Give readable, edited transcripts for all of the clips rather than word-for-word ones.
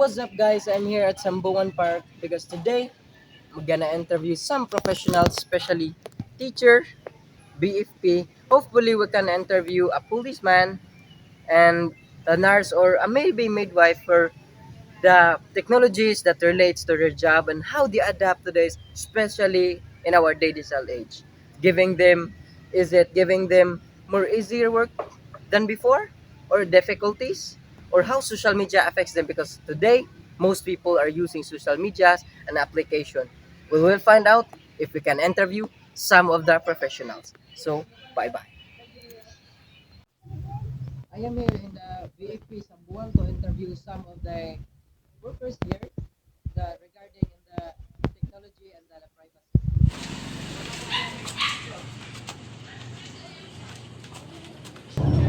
what's up, guys? I'm here at Sambuan Park because today we're gonna interview some professionals, especially teacher, BFP. Hopefully, we can interview a policeman and a nurse or a maybe midwife for the technologies that relates to their job and how they adapt to this, especially in our digital age. Giving them, is it giving them more easier work than before, or difficulties, or how social media affects them? Because today most people are using social medias and application. We will find out if we can interview some of the professionals. So bye bye. I am here in the VFP Sambuan to interview some of the workers here regarding in the technology and the privacy.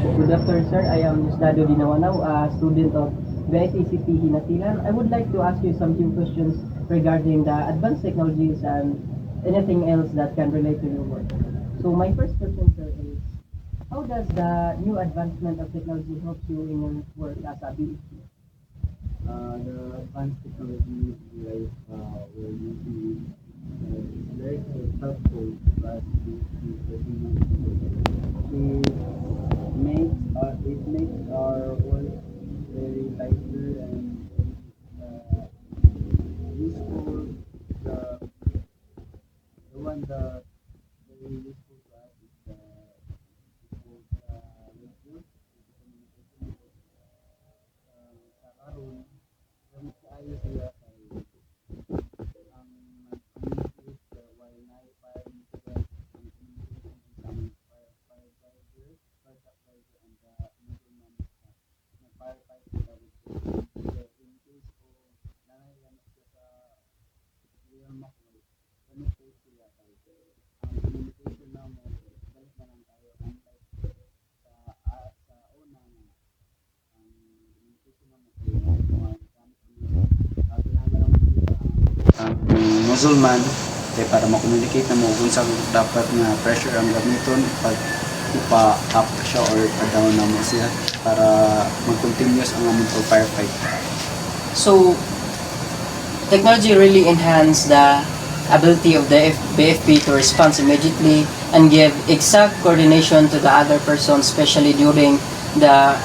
Good afternoon, sir. I am Yusnado Dinawanaw, a student of VITCT Hinatilan. I would like to ask you some few questions regarding the advanced technologies and anything else that can relate to your work. So my first question, sir, is how does the new advancement of technology help you in your work as a BEP? The advanced technology like we're using is very helpful to us to it makes our work very lighter and uh, useful. The the one that very useful to us is network communication sa karon gamit kaayo siya kay ang nag-communicate while na-fire incident ang communication sa among firefighter, fire fighter and the middleman na firefighter tawag ko. In case o nangyayari siya sa real makoy, connected sila kay ang communication na mo balik na lang tayo unlike sa una nga ang communication na mo kay kailangan lang ang musulman kay para ma-communicate na mo kung sa dapat nga pressure ang gamiton pag ipa-up siya or ipa-down na mo siya para mag-continuous ang among pag-firefight. So technology really enhanced the ability of the BFP to respond immediately and give exact coordination to the other person, especially during the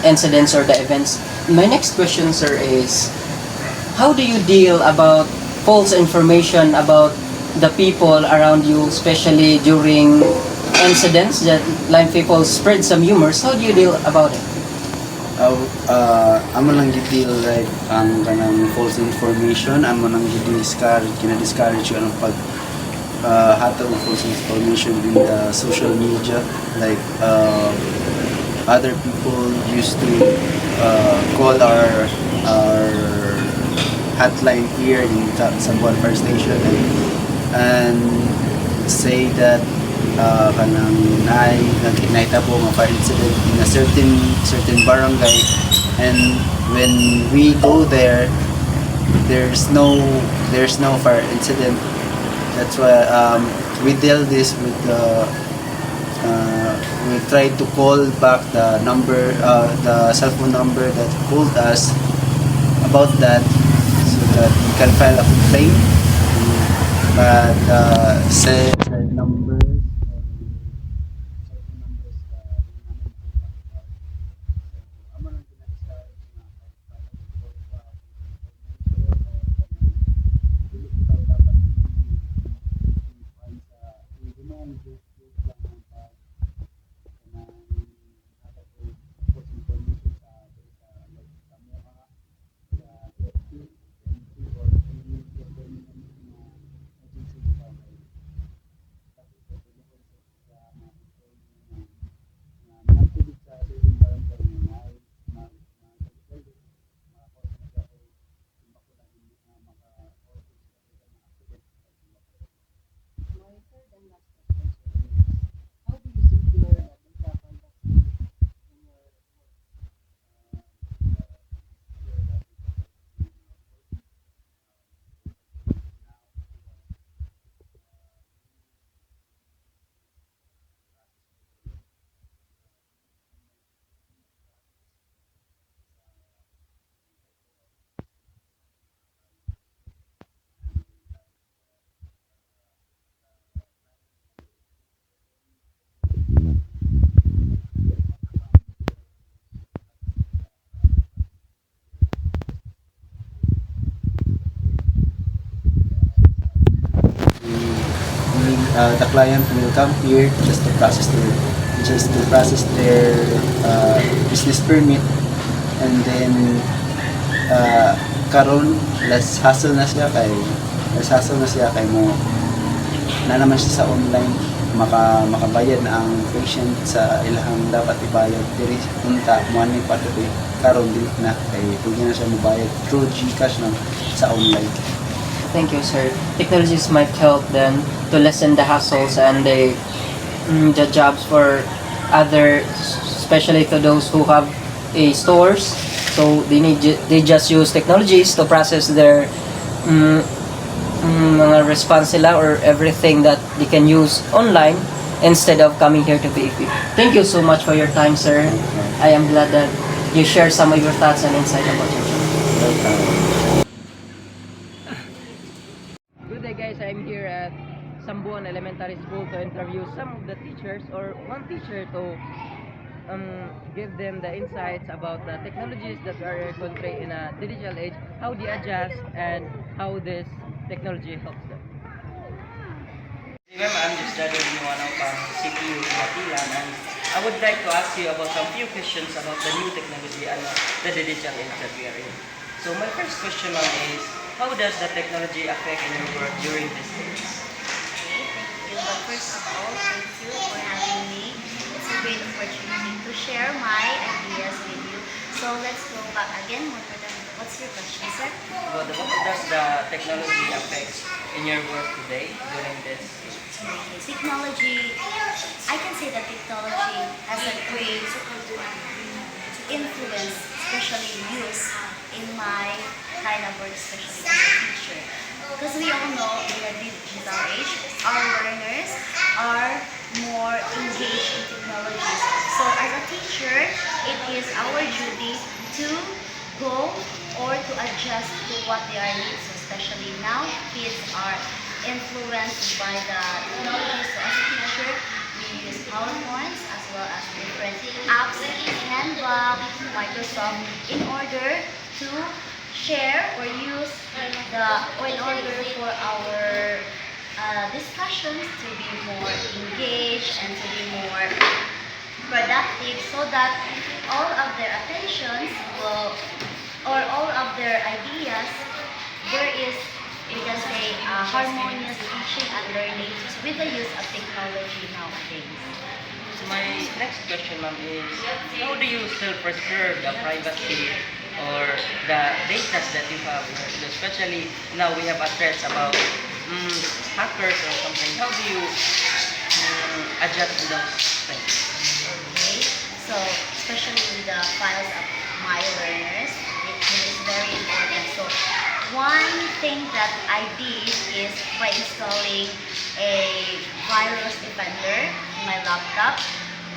incidents or the events. My next question, sir, is how do you deal about false information about the people around you, especially during incidents that like people spread some rumors? How do you deal about it? Amo lang gid like ang kanang false information amo nang gid-discourage kina-discourage yung anong pag hatag ng false information in the social media like other people used to call our hotline here in Sambuan Fire Station and say that kanang nagkinaitabo nga fire incident in a certain barangay and when we go there there's no fire incident. That's why we deal this with the we try to call back the number the cell phone number that called us about that so that we can file a complaint but said numbers or cell phone numbers namin contact so amo lang gina-discourage na para report ba dili bitaw dapat i-find sa i-remove group lang ang pag kanang hatag og false information sa like sa mga sa FP, NP or any government na agency bitaw kay client will come here just to process their business permit, and then karon less hassle na siya kay mo na naman siya sa online, makabayad na ang patient sa ilahang dapat ibayad diri unta money patuloy karon dili na kay pwede na siya mobayad through GCash lang sa online. Thank you, sir. Technologies might help then to lessen the hassles and the jobs for other, especially to those who have a stores. So they just use technologies to process their mga response nila or everything that they can use online instead of coming here to BFP. Thank you so much for your time, sir. I am glad that you share some of your thoughts and insight about your job. Good day, guys. I'm here at Sambuan Elementary School to interview some of the teachers or one teacher to give them the insights about the technologies that are country in a digital age, how they adjust, and how this technology helps them. Ma'am, I'm just studying one of CPU in Matilan, and I would like to ask you about some few questions about the new technology and the digital age that we are in. So my first question, ma'am, is how does the technology affect in your work during these days? Thank you. But first of all, thank you for having me. It's a great opportunity to share my ideas with you. So let's go back again. What's your question, sir? Well, how does the technology affect in your work today during this? Technology, I can say that technology has a great influence, especially use in my kind of work, especially as a teacher. Because we all know in the digital age, our learners are more engaged in technologies. So as a teacher, it is our duty to go or to adjust to what they are needs. So especially now, kids are influenced by the technology. So as a teacher, we use PowerPoints as well as different apps like Canva, Microsoft, in order to share or use or in order for our discussions to be more engaged and to be more productive, so that all of their attentions will, or all of their ideas, there is, you can say, harmonious teaching and learning with the use of technology nowadays. So my next question, ma'am, is how do you still preserve the privacy or the data that you have, especially now we have a threats about hackers or something. How do you adjust to those things? Okay, so especially with the files of my learners, it is very important. So one thing that I did is by installing a virus defender in my laptop.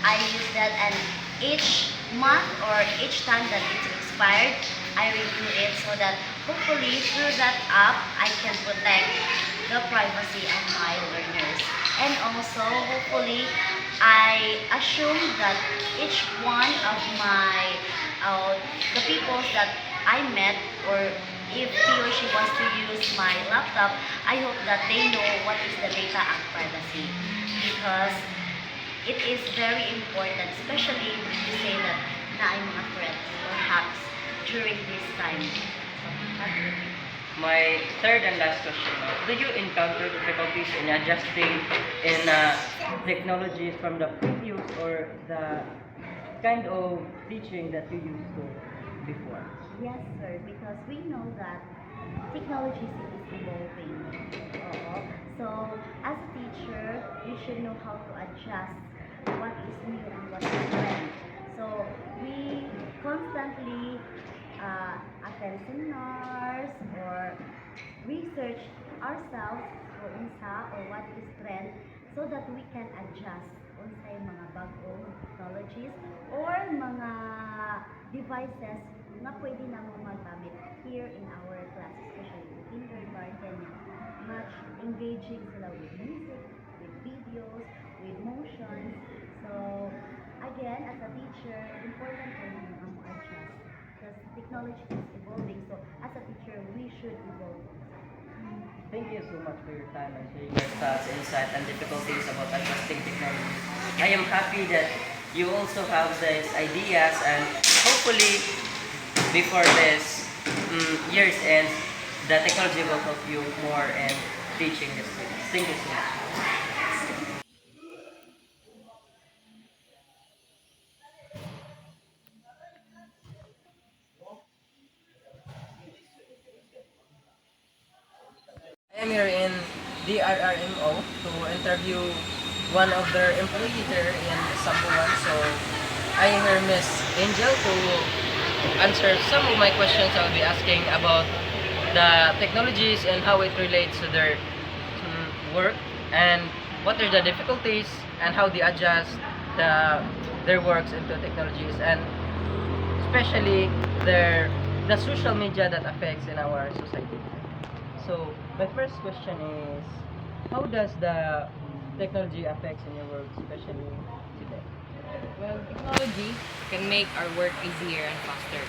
I use that, and each month or each time that it's expired, I review it so that hopefully through that app I can protect the privacy of my learners. And also hopefully I assume that each one of my the people that I met, or if he or she wants to use my laptop, I hope that they know what is the data and privacy, because it is very important, especially to say that na ay mga threats or hacks during this time. My third and last question, do you encounter difficulties in adjusting in technologies from the previous or the kind of teaching that you used to before? Yes, sir, because we know that technology is evolving. Oo. So, as a teacher, we should know how to adjust what is new and what is trend. So, we constantly attend seminars or research ourselves kung unsa or what is trend, so that we can adjust unsay mga bagong technologies or mga devices na pwede namang magamit here in our class, especially in kindergarten. Much engaging sila with music, with videos, with motions. So, again, as a teacher, important po na adjust because technology is evolving. So, as a teacher, we should evolve. Thank you so much for your time and sharing your thoughts, insight, and difficulties about adjusting technology. I am happy that you also have these ideas, and hopefully before this year's end, the technology will help you more in teaching the students. Thank you so much. I am here in DRRMO to interview one of their employee there in Sambuan. So I hear Miss Angel to answer some of my questions I'll be asking about the technologies and how it relates to their work, and what are the difficulties and how they adjust their works into technologies, and especially the social media that affects in our society. So my first question is, how does the technology affects in your work, especially today? Well, technology can make our work easier and faster.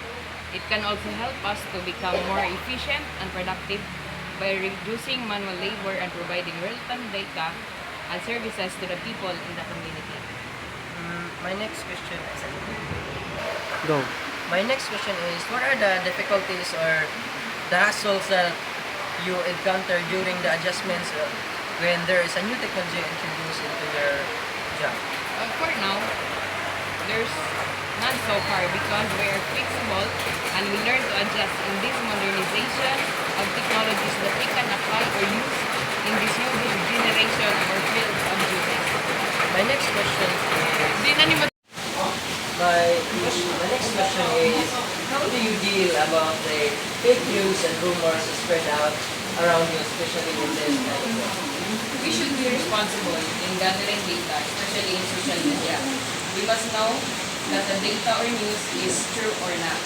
It can also help us to become more efficient and productive by reducing manual labor and providing real-time data and services to the people in the community. My next question is, Go. my next question is, what are the difficulties or the hassles that you encounter during the adjustments when there is a new technology introduced into your job? For now, there's none so far because we are flexible and we learn to adjust in this modernization of technologies that we can apply or use in this new generation or field of duties. My next question is, Di na ni my next question is, how do you deal about the fake news and rumors spread out around you, especially in this kind of work? We should be responsible in gathering data, especially in social media. We must know that the data or news is true or not.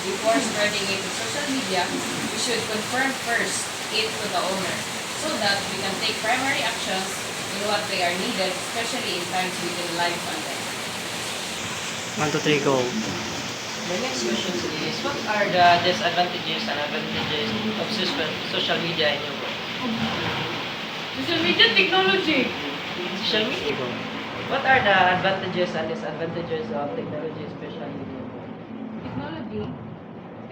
Before spreading it to social media, we should confirm first it to the owner so that we can take primary actions in what they are needed, especially in times we can live content. 1, 2, 3, go. My next question is, what are the disadvantages and advantages of social media in your work? Social media technology. Social media. Go. What are the advantages and disadvantages of technology, especially in your work? Technology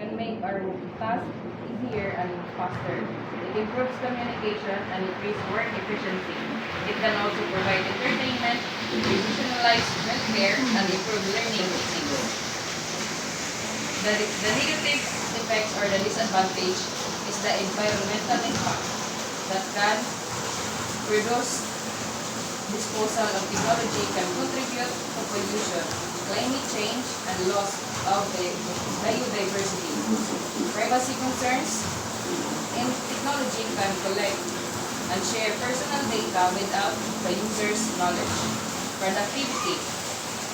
can make our task easier and faster. It improves communication and increases work efficiency. It can also provide entertainment, professionalize healthcare, and improve learning techniques. The negative effects or the disadvantage is the environmental impact that can reduce disposal of technology can contribute to pollution, climate change, and loss of the biodiversity. Privacy concerns in technology can collect and share personal data without the user's knowledge. Productivity.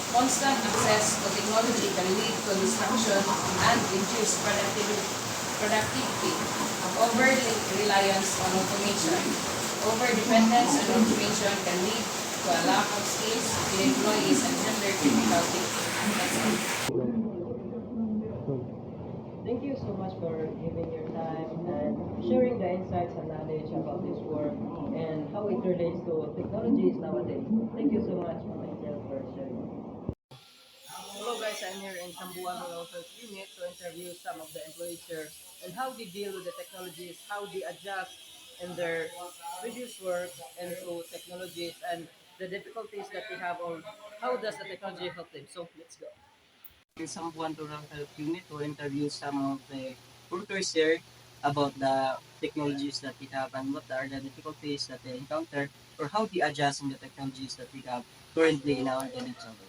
Constant access to technology can lead to distraction and reduce productivity of overly reliance on automation. Over-dependence on automation can lead to a lack of skills in employees and hinder critical thinking. That's all. Thank you so much for giving your time and sharing the insights and knowledge about this work and how it relates to technologies nowadays. Thank you so much, Ma'am Angel, for sharing. Hello guys, I'm here in Sambuan Rural Health Unit to interview some of the employees here and how they deal with the technologies, how they adjust in their previous work into technologies, and the difficulties that they have, or how does the technology help them. So let's go. In Sambuan Rural Health Unit to interview some of the workers here about the technologies that we have and what are the difficulties that they encounter, or how they adjust in the technologies that we have currently in our daily challenge.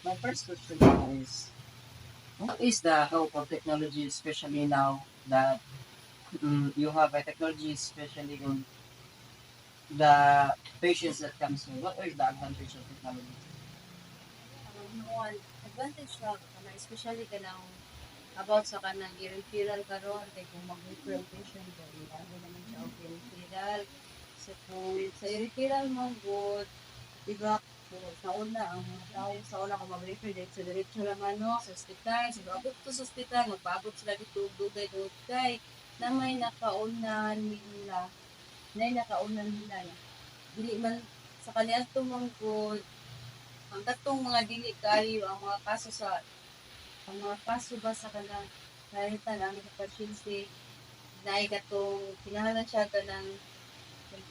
My first question is, what is the help of technology, especially now that you have a technology, especially in the patients that comes in? What are the advantages of technology? Noon, advantage siya kana especially kanang about sa kanang i-referral karon kay kung mag-referral patient ko ilago naman siya og i-referral so kung sa i-referral mo good diba so, sa una ang mga tao sa una kung mag-refer dahil sa diretso lang ano sa ospital so abot to sa ospital magpaabot sila dito og dugay kay na may nakaunan nila, dili man sa kanilang tumangkod, ang katong mga dili kayo, ang mga kaso ba sa kanang naritan ang mga pasyente, na katong kinahanglan siya ka ng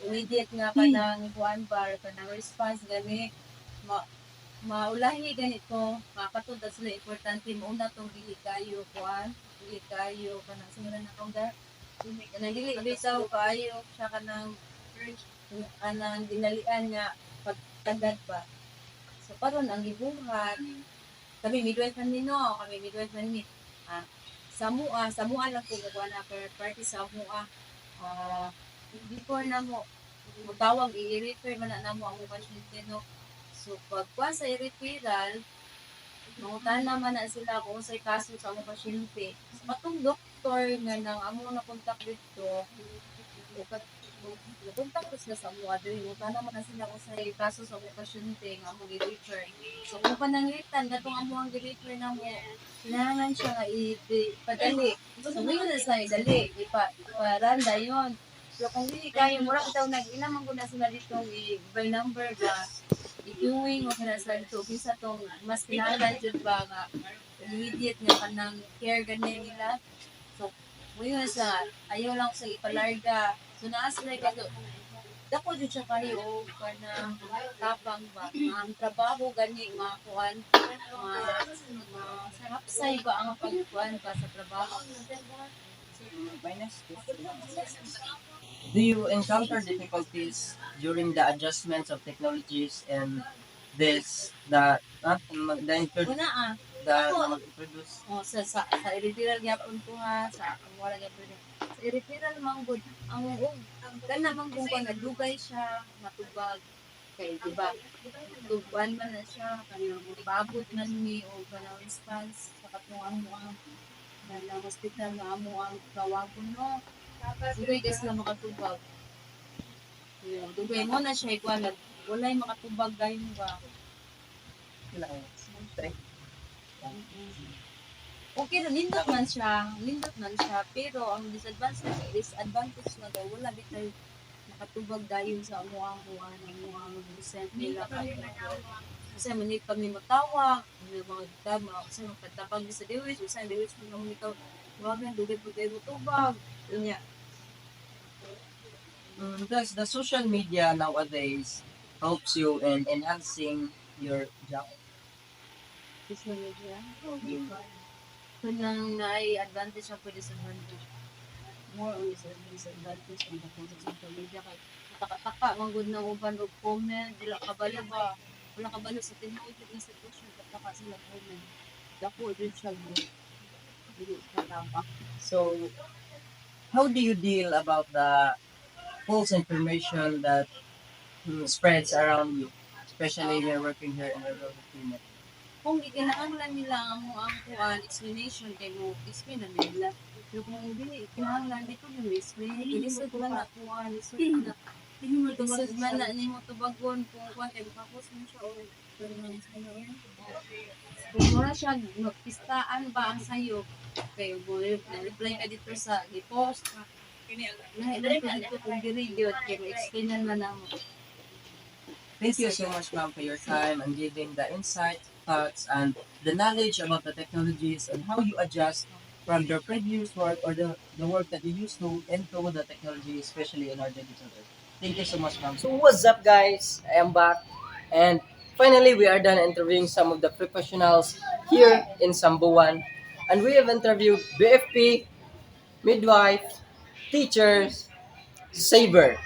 immediate nga ka ng kuan bar, ka ng response gani, maulahi ganito, makatod sila importante, mauna tong dili kayo, ka ng sinula na kong kanang dili bisaw kaayo siya kanang dinalian nga pagtagad pa. So karon ang gibuhat kami midwife man ni sa mua lang ko gawa na per party sa mua. Before na mo mutawag i-refer man na mo ang pasyente no. So pagkuha sa referral, mangutan naman na sila kung sa'y kaso sa mga pasyente. So katong doktor nga nang amo na kontak dito, kontak ko sila sa mga diri, mangutan naman na sila kung sa'y kaso sa mga pasyente nga amo gi-refer. So kung pananglitan, gatong amo ang gi-refer na mo, kailangan siya nga ipadali. So ngayon na sa idali, iparanda yun. So kung hindi kayo, mura daw nag-inaman ko na sila dito, by number ba, i-viewing o kaya sa ito, bisa tong mas kinahanglan dyan ba nga immediate nga kanang care ganyan nila. So, ngayon sa ayaw lang sa ipalarga. So, naas na ito. Dako dyan siya kayo o kanang tapang ba. Ang trabaho ganyan, mga kuhan, mga sarapsay ba ang pagkuhan ba sa trabaho. Do you encounter difficulties during the adjustments of technologies and Una the mag-introduce? sa referral gyapon ko ha sa wala gyapon sa referral manggod ang kana manggod ko nagdugay siya matubag kay diba tubuan man na siya kanang babot man ni o kanang response sa katong amo ang hospital na amo ang tawagon no dugay ka sila makatubag dugay mo na siya ikuan walay makatubag gayon ba. Okay na nindot man siya pero ang disadvantage na daw wala bitay nakatubag dayon sa amuang resent nila kasi manit kami matawag may mga dama kasi magpatapag sa dewis kung ikaw wag na dugay po tayo tubag niya. Does the social media nowadays helps you in enhancing your job? Social media. Kanang naay advantage ako disadvantage. More on disadvantage ang dakong sa social media kay taka-taka manggod na uban og comment dila kabalo ba wala kabalo sa tinuod nga sitwasyon taka sila comment. Dako din siya dili tama. So, how do you deal about the false information that spreads around you, especially when you're working here in a rural clinic? Kung gikinahanglan nila ang mo ang kuan explanation kay mo explain na nila. Pero kung hindi kinahanglan dito yung explain, ilisod man na kuan, ilisod man na nimo tubagon kung kuan kay makapost mo siya o kung wala siya magpistaan ba ang sayo kay mo reply ka dito sa i-post lahi ka dito kung diri kay mo-explainan man namo. Thank you so much, ma'am, for your time and giving the insight, thoughts, and the knowledge about the technologies and how you adjust from your previous work or the work that you used to into the technology, especially in our digital work. Thank you so much, ma'am. So what's up, guys? I am back, and finally we are done interviewing some of the professionals here in Sambuan, and we have interviewed BFP, midwife, teachers, saver.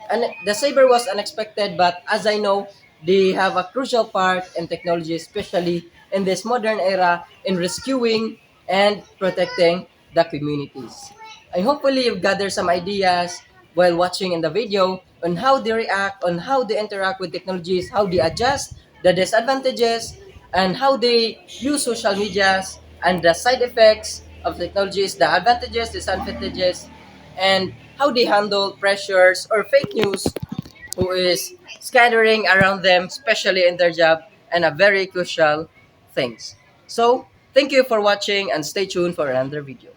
And the saber was unexpected, but as I know, they have a crucial part in technology, especially in this modern era, in rescuing and protecting the communities. And hopefully you've gathered some ideas while watching in the video on how they react, on how they interact with technologies, how they adjust, the disadvantages, and how they use social medias, and the side effects of technologies, the advantages, disadvantages, and how they handle pressures or fake news who is scattering around them, especially in their job, and a very crucial things. So, thank you for watching and stay tuned for another video.